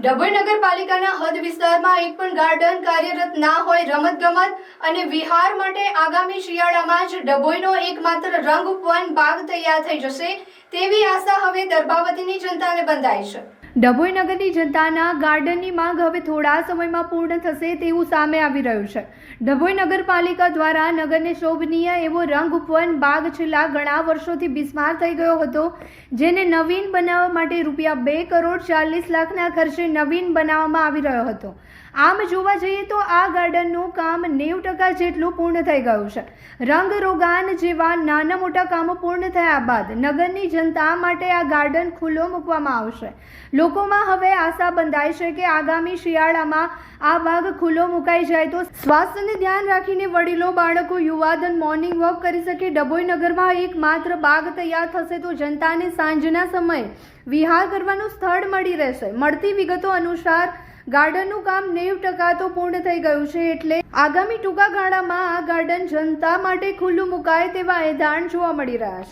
ડભોઈ નગરપાલિકાના હદ વિસ્તારમાં એક પણ ગાર્ડન કાર્યરત ના હોય. રમતગમત અને વિહાર માટે આગામી શિયાળામાં જ ડભોઈનો એકમાત્ર રંગવન બાગ તૈયાર થઈ જશે તેવી આશા હવે દર્ભાવતીની જનતાને બંધાઈ છે. ડભોઈ નગરની જનતાના ગાર્ડનની માંગ હવે થોડા સમયમાં પૂર્ણ થશે તેવું સામે આવી રહ્યું છે. ડભોઈ નગરપાલિકા દ્વારા નગરને શોભનીય એવો રંગવન બાગ છેલ્લા ઘણા વર્ષોથી બિસ્માર થઈ ગયો હતો, જેને નવીન બનાવવા માટે રૂપિયા 2,40,00,000ના ખર્ચે નવીન બનાવવામાં આવી રહ્યો હતો. આમ જોવા જઈએ તો આ ગાર્ડનનું કામ 90% જેટલું પૂર્ણ થઈ ગયું છે. રંગ રોગાન જેવા નાના મોટા કામો પૂર્ણ થયા બાદ નગરની જનતા માટે આ ગાર્ડન ખુલ્લો મૂકવામાં આવશે. લોકોમાં હવે આશા બંધાય છે કે આગામી શિયાળામાં આ બાગ ખુલ્લો મુકાઈ જાય તો સ્વાસ્થ્યને ધ્યાન રાખીને વડીલો, બાળકો, યુવાધન મોર્નિંગ વોક કરી શકે. ડભોઈ નગરમાં એકમાત્ર બાગ તૈયાર થશે તો જનતાને સાંજના સમયે વિહાર કરવાનું સ્થળ મળી રહેશે. મળતી વિગતો અનુસાર ગાર્ડનનું કામ 90% તો પૂર્ણ થઈ ગયું છે, એટલે આગામી ટૂંકા ગાળામાં આ ગાર્ડન જનતા માટે ખુલ્લું મુકાય તેવા એંધાણ જોવા મળી રહ્યા છે.